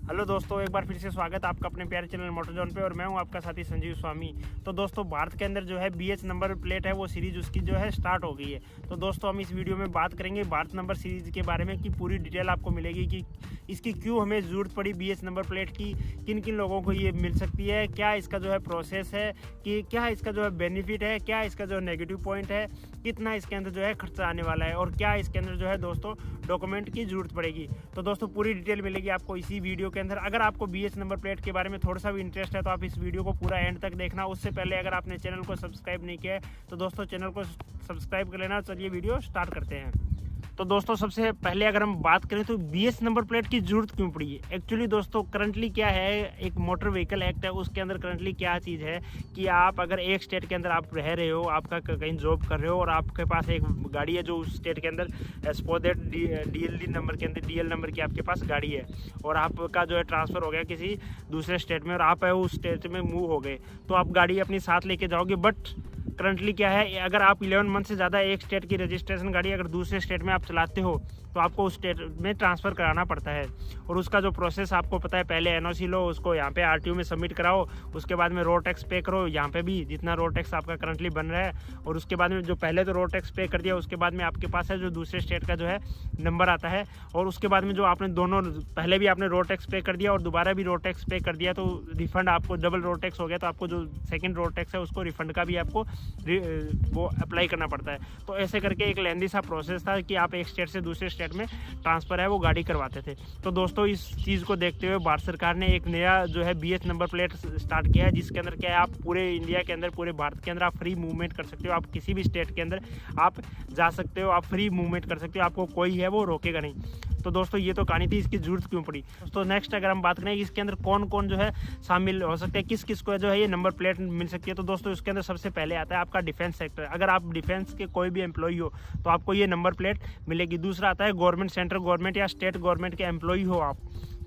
Hello दोस्तों, एक बार फिर से स्वागत है आपका अपने प्यारे चैनल मोटरजोन पे। और मैं हूं आपका साथी संजीव स्वामी। तो दोस्तों, भारत के अंदर जो है BH नंबर प्लेट है वो सीरीज उसकी जो है स्टार्ट हो गई है। तो दोस्तों, हम इस वीडियो में बात करेंगे भारत नंबर सीरीज के बारे में कि पूरी डिटेल आपको मिलेगी कि इसकी क्यों हमें ज़रूरत पड़ी BH नंबर प्लेट की, किन किन लोगों को ये मिल सकती है, क्या इसका जो है प्रोसेस है, कि क्या इसका जो है बेनिफिट है, क्या इसका जो है नेगेटिव पॉइंट है, कितना इसके अंदर जो है खर्चा आने वाला है और क्या इसके अंदर जो है दोस्तों डॉक्यूमेंट की ज़रूरत पड़ेगी। तो दोस्तों, पूरी डिटेल मिलेगी आपको इसी वीडियो के अंदर। अगर आपको BH नंबर प्लेट के बारे में थोड़ा सा भी इंटरेस्ट है तो आप इस वीडियो को पूरा एंड तक देखना। उससे पहले अगर आपने चैनल को सब्सक्राइब नहीं किया है तो दोस्तों चैनल को सब्सक्राइब कर लेना। चलिए वीडियो स्टार्ट करते हैं। तो दोस्तों, सबसे पहले अगर हम बात करें तो BH नंबर प्लेट की जरूरत क्यों पड़ी है। एक्चुअली दोस्तों, करंटली क्या है, एक मोटर व्हीकल एक्ट है, उसके अंदर करंटली क्या चीज़ है कि आप अगर एक स्टेट के अंदर आप रह रहे हो, आपका कहीं जॉब कर रहे हो और आपके पास एक गाड़ी है जो उस स्टेट के अंदर सपोज दैट DLD नंबर के अंदर DL नंबर की आपके पास गाड़ी है और आपका जो है ट्रांसफ़र हो गया किसी दूसरे स्टेट में और आप उस स्टेट में मूव हो गए, तो आप गाड़ी अपनी साथ लेके जाओगे। बट करंटली क्या है, अगर आप 11 मंथ से ज़्यादा एक स्टेट की रजिस्ट्रेशन गाड़ी अगर दूसरे स्टेट में आप चलाते हो तो आपको उस स्टेट में ट्रांसफ़र कराना पड़ता है। और उसका जो प्रोसेस आपको पता है, पहले NOC लो, उसको यहाँ पे RTO में सबमिट कराओ, उसके बाद में रोड टैक्स पे करो, यहाँ पे भी जितना रोड टैक्स आपका करंटली बन रहा है, और उसके बाद में जो पहले तो रोड टैक्स पे कर दिया, उसके बाद में आपके पास है जो दूसरे स्टेट का जो है नंबर आता है, और उसके बाद में जो आपने दोनों पहले भी आपने रोड टैक्स पे कर दिया और दोबारा भी रोड टैक्स पे कर दिया तो रिफंड आपको डबल रोड टैक्स हो गया, तो आपको जो सेकेंड रोड टैक्स है उसको रिफंड का भी आपको वो अप्लाई करना पड़ता है। तो ऐसे करके एक लेंदी सा प्रोसेस था कि आप एक स्टेट से दूसरे स्टेट में ट्रांसफ़र है वो गाड़ी करवाते थे। तो दोस्तों, इस चीज़ को देखते हुए भारत सरकार ने एक नया जो है BH नंबर प्लेट स्टार्ट किया है, जिसके अंदर क्या है, आप पूरे इंडिया के अंदर, पूरे भारत के अंदर आप फ्री मूवमेंट कर सकते हो। आप किसी भी स्टेट के अंदर आप जा सकते हो, आप फ्री मूवमेंट कर सकते हो, आपको कोई है वो रोकेगा नहीं। तो दोस्तों, ये तो कहानी थी इसकी ज़रूरत क्यों पड़ी। दोस्तों, नेक्स्ट अगर हम बात करें इसके अंदर कौन कौन जो है शामिल हो सकते हैं, किस किस को जो है ये नंबर प्लेट मिल सकती है। तो दोस्तों, इसके अंदर सबसे पहले आता है आपका डिफेंस सेक्टर। अगर आप डिफेंस के कोई भी एम्प्लॉई हो तो आपको ये नंबर प्लेट मिलेगी। दूसरा आता है गवर्नमेंट, सेंट्रल गवर्नमेंट या स्टेट गवर्नमेंट के एम्प्लॉई हो आप,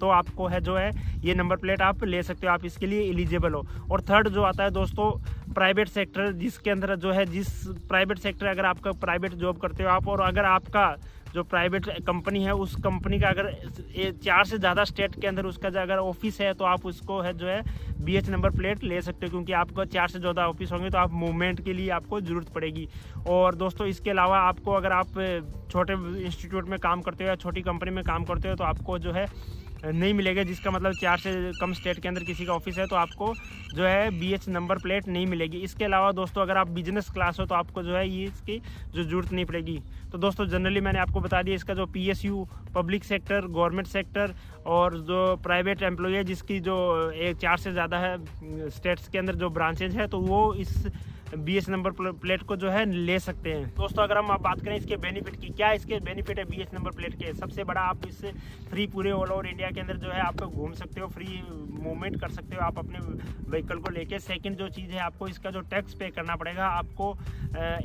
तो आपको है जो है ये नंबर प्लेट आप ले सकते हो, आप इसके लिए एलिजिबल हो। और थर्ड जो आता है दोस्तों प्राइवेट सेक्टर, जिसके अंदर जो है जिस प्राइवेट सेक्टर, अगर आपका प्राइवेट जॉब करते हो आप, और अगर आपका जो प्राइवेट कंपनी है उस कंपनी का अगर 4 से ज़्यादा स्टेट के अंदर उसका जो अगर ऑफिस है तो आप उसको है जो है BH नंबर प्लेट ले सकते हो, क्योंकि आपको 4 से ज़्यादा ऑफिस होंगे तो आप मूवमेंट के लिए आपको ज़रूरत पड़ेगी। और दोस्तों, इसके अलावा आपको अगर आप छोटे इंस्टीट्यूट में काम करते हो या छोटी कंपनी में काम करते हो तो आपको जो है नहीं मिलेगा, जिसका मतलब 4 से कम स्टेट के अंदर किसी का ऑफिस है तो आपको जो है BH नंबर प्लेट नहीं मिलेगी। इसके अलावा दोस्तों, अगर आप बिजनेस क्लास हो तो आपको जो है ये इसकी जो ज़रूरत नहीं पड़ेगी। तो दोस्तों, जनरली मैंने आपको बता दिया इसका जो PSU, public sector, government sector और जो प्राइवेट एम्प्लॉय है जिसकी जो 4 से ज़्यादा है स्टेट्स के अंदर जो ब्रांचेज है तो वो इस BH नंबर प्लेट को जो है ले सकते हैं। दोस्तों, अगर हम बात करें इसके बेनिफिट की, क्या इसके बेनिफिट है BH नंबर प्लेट के, सबसे बड़ा आप इससे फ्री पूरे ऑल ओवर इंडिया के अंदर जो है आप घूम सकते हो, फ्री मूवमेंट कर सकते हो आप अपने व्हीकल को लेके। सेकंड जो चीज़ है, आपको इसका जो टैक्स पे करना पड़ेगा, आपको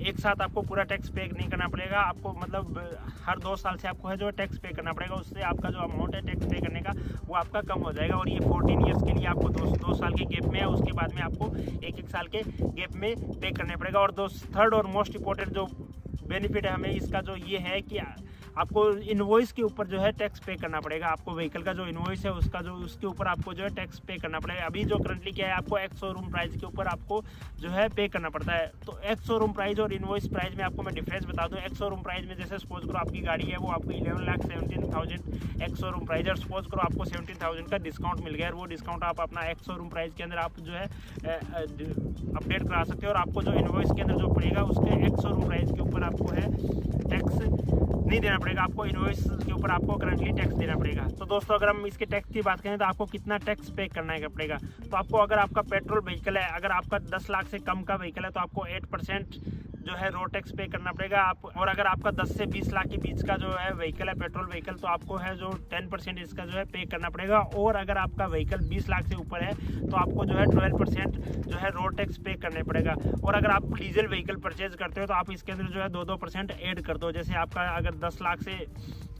एक साथ आपको पूरा टैक्स पे नहीं करना पड़ेगा, आपको मतलब हर 2 साल से आपको है जो टैक्स पे करना पड़ेगा। उससे आपका जो अमाउंट है टैक्स पे करने का वो आपका कम हो जाएगा। और ये 14 ईयर्स के लिए आपको 2 साल के गैप में है, उसके बाद में आपको 1 साल के गैप में पे करने पड़ेगा। और थर्ड और मोस्ट इम्पोर्टेंट जो बेनिफिट है हमें इसका जो ये है कि आपको इनवॉइस के ऊपर जो है टैक्स पे करना पड़ेगा। आपको व्हीकल का जो इनवॉइस है उसका जो उसके ऊपर आपको जो है टैक्स पे करना पड़ेगा। अभी जो करंटली क्या है, आपको एक्स शोरूम प्राइस के ऊपर आपको जो है पे करना पड़ता है। तो एक्स शोरूम प्राइस और इनवॉइस प्राइस में आपको मैं डिफरेंस बता दूं। एक्स शोरूम प्राइस में जैसे सपोज करो आपकी गाड़ी है वो आपको 11,17,000 एक्स शोरूम प्राइस, और सपोज करो आपको 17,000 का डिस्काउंट मिल गया और वो डिस्काउंट आप अपना एक्स शोरूम प्राइस के अंदर आप जो है अपडेट करा सकते हो। और आपको जो इनवॉइस के अंदर जो पड़ेगा उसके एक्स शोरूम प्राइस के ऊपर आपको है टैक्स नहीं देना पड़ेगा, आपको इनवॉइस के ऊपर आपको करंटली टैक्स देना पड़ेगा। तो दोस्तों, अगर हम इसके टैक्स की बात करें तो आपको कितना टैक्स पे करना पड़ेगा, तो आपको अगर आपका पेट्रोल व्हीकल है, अगर आपका 10 लाख से कम का व्हीकल है तो आपको 8% जो है रोड टैक्स पे करना पड़ेगा आप। और अगर आपका 10 से 20 लाख के बीच का जो है व्हीकल है, पेट्रोल व्हीकल, तो आपको है जो 10% इसका जो है पे करना पड़ेगा। और अगर आपका व्हीकल 20 लाख से ऊपर है तो आपको जो है 12% जो है रोड टैक्स पे करना पड़ेगा। और अगर आप डीजल व्हीकल परचेज करते हो तो आप इसके अंदर जो है 2% ऐड कर दो। जैसे आपका अगर 10 लाख से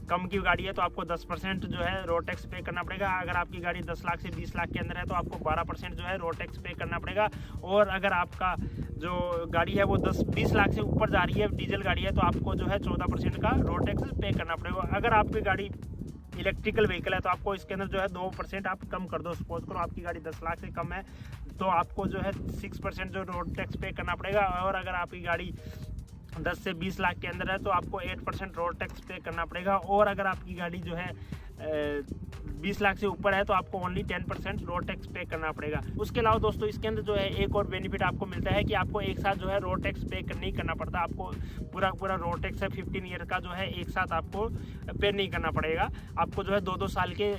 कम की गाड़ी है तो आपको 10% जो है रोड टैक्स पे करना पड़ेगा। अगर आपकी गाड़ी 10 लाख से 20 लाख के अंदर है तो आपको 12% जो है रोड टैक्स पे करना पड़ेगा। और अगर आपका जो गाड़ी है वो 10-20 लाख से ऊपर जा रही है, डीजल गाड़ी है, तो आपको जो है 14% का रोड टैक्स पे करना पड़ेगा। अगर आपकी गाड़ी इलेक्ट्रिकल व्हीकल है तो आपको इसके अंदर जो है 2% आप कम कर दो। सपोज करो आपकी गाड़ी 10 लाख से कम है तो आपको जो है 6% जो रोड टैक्स पे करना पड़ेगा, और अगर आपकी गाड़ी 10 से 20 लाख के अंदर है तो आपको 8% रोड टैक्स पे करना पड़ेगा, और अगर आपकी गाड़ी जो है 20 लाख से ऊपर है तो आपको ओनली 10% रोड टैक्स पे करना पड़ेगा। उसके अलावा दोस्तों इसके अंदर जो है एक और बेनिफिट आपको मिलता है कि आपको एक साथ जो है रोड टैक्स पे नहीं करना पड़ता। आपको पूरा रोड टैक्स है 15 ईयर का जो है एक साथ आपको पे नहीं करना पड़ेगा। आपको जो है 2-2 साल के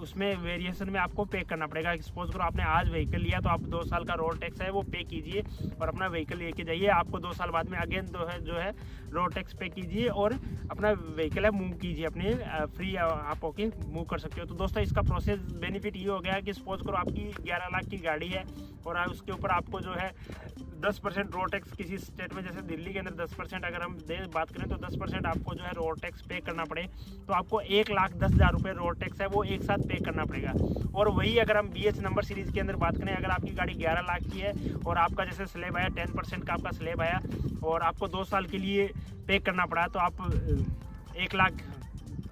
उसमें वेरिएशन में आपको पे करना पड़ेगा। सपोज करो आपने आज व्हीकल लिया तो आप 2 साल का रोड टैक्स है वो पे कीजिए और अपना व्हीकल लेके जाइए। आपको 2 साल बाद में अगेन जो है रोड टैक्स पे कीजिए और अपना व्हीकल है मूव कीजिए, अपने फ्री आप होके मूव कर सकते हो। तो दोस्तों इसका प्रोसेस बेनिफिट ये हो गया कि सपोज करो आपकी 11 लाख की गाड़ी है और उसके ऊपर आपको जो है 10% रोड टैक्स किसी स्टेट में, जैसे दिल्ली के अंदर 10% अगर हम बात करें तो 10% आपको जो है रोड टैक्स पे करना पड़े तो आपको 1,10,000 रुपये रोड टैक्स है वो एक साथ पे करना पड़ेगा। और वही अगर हम BH नंबर सीरीज़ के अंदर बात करें, अगर आपकी गाड़ी 11 लाख की है और आपका जैसे स्लैब आया 10% का आपका स्लैब आया और आपको 2 साल के लिए पे करना पड़ा तो आप 1 लाख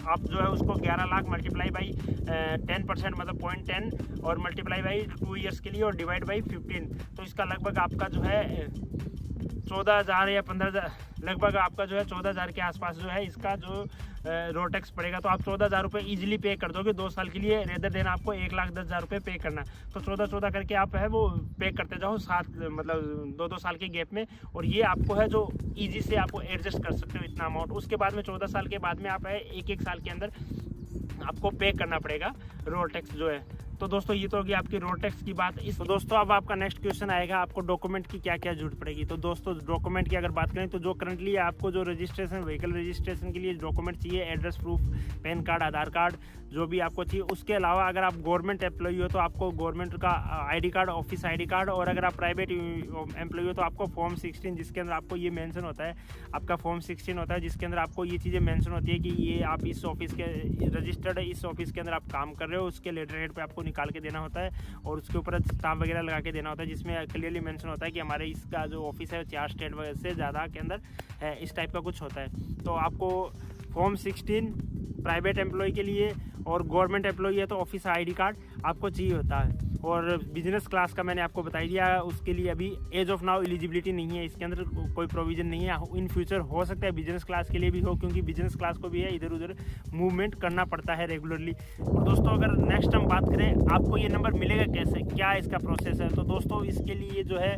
आप जो है उसको 11 लाख मल्टीप्लाई बाई 10% मतलब 0.10 और मल्टीप्लाई बाई 2 ईयर्स के लिए और डिवाइड बाई 15, तो इसका लगभग आपका जो है 14,000 या 15,000 लगभग आपका जो है 14,000 के आसपास जो है इसका जो रोड टैक्स पड़ेगा। तो आप 14,000 रुपये ईजिली पे कर दोगे 2 साल के लिए, रेदर देन आपको 1,10,000 रुपये पे करना। तो 14 करके आप है वो पे करते जाओ 7 मतलब 2-2 साल के गैप में, और ये आपको है जो ईजी से आपको एडजस्ट कर सकते हो इतना अमाउंट। उसके बाद में 14 साल के बाद में आप है 1-1 साल के अंदर आपको पे करना पड़ेगा रोड टैक्स जो है। तो दोस्तों ये तो होगी आपकी रोड टैक्स की बात। तो दोस्तों अब आपका नेक्स्ट क्वेश्चन आएगा आपको डॉक्यूमेंट की क्या क्या जरूरत पड़ेगी। तो दोस्तों डॉक्यूमेंट की अगर बात करें तो जो करंटली आपको जो रजिस्ट्रेशन व्हीकल रजिस्ट्रेशन के लिए डॉक्यूमेंट चाहिए, एड्रेस प्रूफ, पैन कार्ड, आधार कार्ड जो भी आपको चाहिए। उसके अलावा अगर आप गवर्नमेंट एम्प्लॉई हो तो आपको गवर्नमेंट का ID card, office ID card, और अगर आप प्राइवेट एम्प्लॉई हो तो आपको फॉर्म 16 जिसके अंदर आपको ये मेंशन होता है, आपका फॉर्म 16 होता है जिसके अंदर आपको ये चीज़ें मेंशन होती है कि ये आप इस ऑफिस के रजिस्टर्ड है, इस ऑफिस के अंदर आप काम कर रहे हो, उसके लेटर हेड पे आपको निकाल के देना होता है और उसके ऊपर स्टाम्प वगैरह लगा के देना होता है जिसमें क्लियरली मेंशन होता है कि हमारे इसका जो ऑफिस है 4 स्टेट से ज़्यादा के अंदर है, इस टाइप का कुछ होता है। तो आपको फॉर्म 16 प्राइवेट एम्प्लॉय के लिए और गवर्नमेंट एम्प्लॉई है तो ऑफिस ID कार्ड आपको चाहिए होता है। और बिजनेस क्लास का मैंने आपको बता दिया, उसके लिए अभी एज ऑफ नाउ एलिजिबिलिटी नहीं है, इसके अंदर कोई प्रोविज़न नहीं है। इन फ्यूचर हो सकता है बिजनेस क्लास के लिए भी हो, क्योंकि बिजनेस क्लास को भी है इधर उधर मूवमेंट करना पड़ता है रेगुलरली। और दोस्तों अगर नेक्स्ट हम बात करें आपको ये नंबर मिलेगा कैसे, क्या इसका प्रोसेस है, तो दोस्तों इसके लिए जो है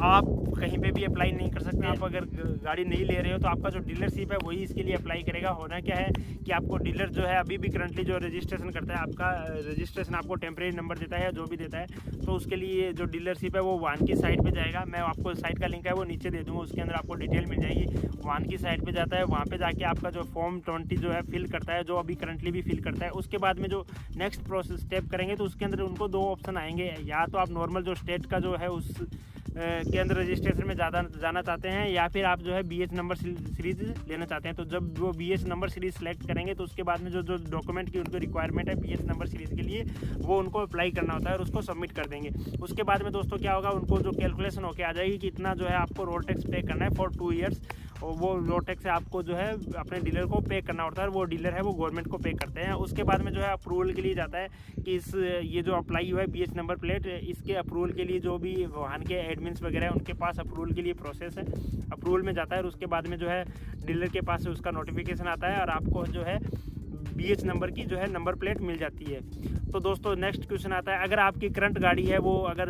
आप कहीं पे भी अप्लाई नहीं कर सकते। आप अगर गाड़ी नहीं ले रहे हो तो आपका जो डीलरशिप है वही इसके लिए अप्लाई करेगा। होना क्या है कि आपको डीलर जो है अभी भी करंटली जो रजिस्ट्रेशन करता है, आपका रजिस्ट्रेशन आपको टेम्परेरी नंबर देता है जो भी देता है, तो उसके लिए जो डीलरशिप है वो वाहन की साइट पे जाएगा। मैं आपको साइट का लिंक है वो नीचे दे दूँगा, उसके अंदर आपको डिटेल मिल जाएगी। वाहन की साइट पे जाता है, वहाँ पे जाके आपका जो फॉर्म 20 जो है फिल करता है, जो अभी करंटली भी फिल करता है। उसके बाद में जो नेक्स्ट प्रोसेस स्टेप करेंगे तो उसके अंदर उनको 2 ऑप्शन आएंगे, या तो आप नॉर्मल जो स्टेट का जो है उस के अंदर रजिस्ट्रेशन में जाना चाहते हैं, या फिर आप जो है BH नंबर सीरीज़ लेना चाहते हैं। तो जब वो BH नंबर सीरीज़ सेलेक्ट करेंगे तो उसके बाद में जो डॉक्यूमेंट की उनको रिक्वायरमेंट है BH नंबर सीरीज़ के लिए वो उनको अप्लाई करना होता है और उसको सबमिट कर देंगे। उसके बाद में दोस्तों क्या होगा, उनको जो कैलकुलेशन होकर आ जाएगी कि इतना जो है आपको रोड टैक्स पे करना है फॉर 2 ईयर्स, और वो रोड टैक्स आपको जो है अपने डीलर को पे करना होता है, वो डीलर है वो गवर्नमेंट को पे करते हैं। उसके बाद में जो है अप्रूवल के लिए जाता है कि ये जो अप्लाई हुआ है BH नंबर प्लेट, इसके अप्रूवल के लिए जो भी वाहन के एडमिन्स वगैरह उनके पास अप्रूवल के लिए प्रोसेस है, अप्रूवल में जाता है और उसके बाद में जो है डीलर के पास से उसका नोटिफिकेशन आता है और आपको जो है BH नंबर की जो है नंबर प्लेट मिल जाती है। तो दोस्तों नेक्स्ट क्वेश्चन आता है, अगर आपकी करंट गाड़ी है वो अगर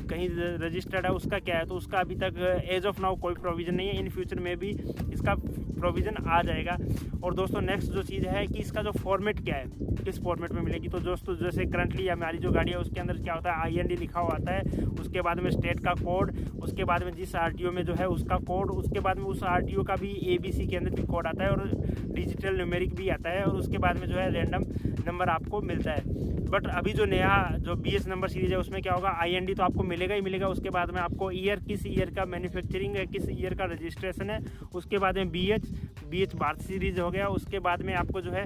कहीं रजिस्टर्ड है उसका क्या है, तो उसका अभी तक एज ऑफ नाउ कोई प्रोविज़न नहीं है, इन फ्यूचर में भी इसका प्रोविज़न आ जाएगा। और दोस्तों नेक्स्ट जो चीज़ है कि इसका जो फॉर्मेट क्या है, किस फॉर्मेट में मिलेगी। तो दोस्तों जैसे करंटली हमारी जो गाड़ी है उसके अंदर क्या होता है IND लिखा हुआ आता है, उसके बाद में स्टेट का कोड, उसके बाद में जिस RTO में जो है उसका कोड, उसके बाद में उस RTO का भी ABC के अंदर भी कोड आता है और डिजिटल न्यूमेरिक भी आता है, और उसके बाद में जो है रैंडम नंबर आपको मिलता है। बट अभी जो नया जो BH नंबर सीरीज़ है उसमें क्या होगा, IND तो आपको मिलेगा ही मिलेगा, उसके बाद में आपको ईयर, किस ईयर का मैन्युफैक्चरिंग है, किस ईयर का रजिस्ट्रेशन है, उसके बाद में BH भारत सीरीज़ हो गया, उसके बाद में आपको जो है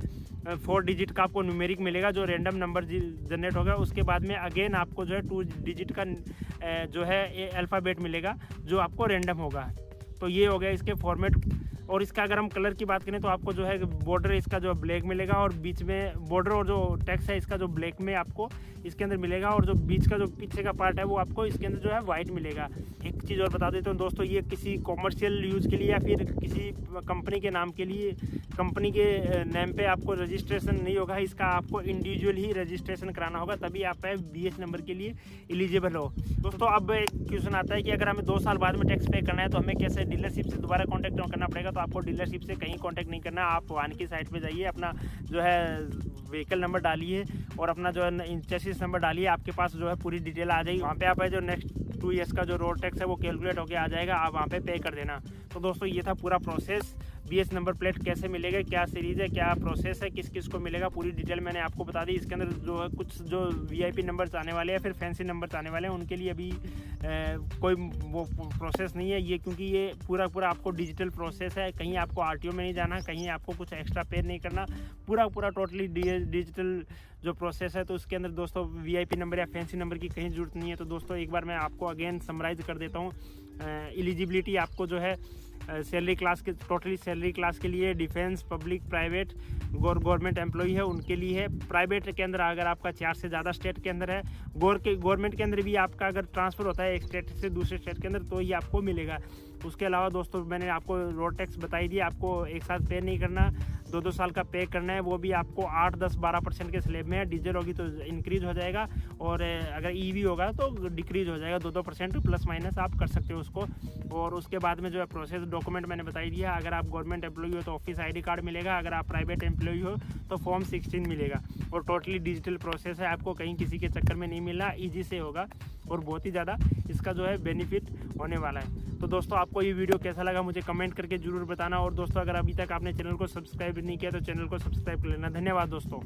4 डिजिट का आपको न्यूमेरिक मिलेगा जो रैंडम नंबर जनरेट होगा, उसके बाद में अगेन आपको जो है 2 डिजिट का जो है अल्फ़ाबेट मिलेगा जो आपको रैंडम होगा। तो ये हो गया इसके फॉर्मेट और इसका अगर हम कलर की बात करें तो आपको जो है बॉर्डर इसका जो ब्लैक मिलेगा और बीच में बॉर्डर और जो टेक्स्ट है इसका जो ब्लैक में आपको इसके अंदर मिलेगा और जो बीच का जो पीछे का पार्ट है वो आपको इसके अंदर जो है वाइट मिलेगा। एक चीज़ और बता देता हूँ दोस्तों, ये किसी कॉमर्शियल यूज़ के लिए या फिर किसी कंपनी के नाम के लिए कंपनी के नेम पे आपको रजिस्ट्रेशन नहीं होगा, इसका आपको इंडिविजुअल ही रजिस्ट्रेशन कराना होगा, तभी आप BS नंबर के लिए एलिजिबल हो। दोस्तों अब एक क्वेश्चन आता है कि अगर हमें 2 साल बाद में टैक्स पे करना है तो हमें कैसे डीलरशिप से दोबारा कॉन्टैक्ट करना पड़ेगा। तो आपको डीलरशिप से कहीं कॉन्टैक्ट नहीं करना, आप वाहन की साइट पे जाइए, अपना जो है व्हीकल नंबर डालिए और अपना जो है चेसिस नंबर डालिए, आपके पास जो है पूरी डिटेल आ जाएगी। वहाँ पे आप जो नेक्स्ट 2 ईयर्स का जो रोड टैक्स है वो कैलकुलेट होकर आ जाएगा, आप वहाँ पे कर देना। तो दोस्तों ये था पूरा प्रोसेस, BS नंबर प्लेट कैसे मिलेगा, क्या सीरीज़ है, क्या प्रोसेस है, किस किस को मिलेगा, पूरी डिटेल मैंने आपको बता दी। इसके अंदर जो है कुछ जो VIP नंबर्स आने वाले हैं, फिर फैंसी नंबर्स आने वाले हैं, उनके लिए अभी कोई वो प्रोसेस नहीं है ये, क्योंकि ये पूरा आपको डिजिटल प्रोसेस है। कहीं आपको RTO में नहीं जाना, कहीं आपको कुछ एक्स्ट्रा पे नहीं करना, पूरा टोटली डिजिटल जो प्रोसेस है। तो उसके अंदर दोस्तों VIP नंबर या फैंसी नंबर की कहीं ज़रूरत नहीं है। तो दोस्तों एक बार मैं आपको अगेन समराइज़ कर देता हूँ। एलिजिबिलिटी आपको जो है सैलरी क्लास के, टोटली सैलरी क्लास के लिए defence, public, private, government employee है उनके लिए है। प्राइवेट के अंदर अगर आपका 4 से ज़्यादा स्टेट के अंदर है, गवर्नमेंट के अंदर भी आपका अगर ट्रांसफ़र होता है एक स्टेट से दूसरे स्टेट के अंदर तो ही आपको मिलेगा। उसके अलावा दोस्तों मैंने आपको रोड टैक्स बताई दिया, आपको एक साथ पे नहीं करना, 2-2 साल का पे करना है, वो भी आपको 8, 10, 12% के स्लैब में है। डीजल होगी तो इंक्रीज हो जाएगा और अगर EV होगा तो डिक्रीज हो जाएगा, 2-2% प्लस माइनस आप कर सकते हो उसको। और उसके बाद में जो है प्रोसेस डॉक्यूमेंट मैंने बताई दिया। अगर आप गवर्नमेंट एम्प्लॉई हो तो ऑफिस ID कार्ड मिलेगा, अगर आप प्राइवेट एम्प्लॉई हो तो फॉर्म 16 मिलेगा। और टोटली डिजिटल प्रोसेस है, आपको कहीं किसी के चक्कर में नहीं मिलना, ईजी से होगा और बहुत ही ज़्यादा इसका जो है बेनिफिट होने वाला है। तो दोस्तों आपको ये वीडियो कैसा लगा मुझे कमेंट करके ज़रूर बताना। और दोस्तों अगर अभी तक आपने चैनल को सब्सक्राइब नहीं किया तो चैनल को सब्सक्राइब कर लेना। धन्यवाद दोस्तों।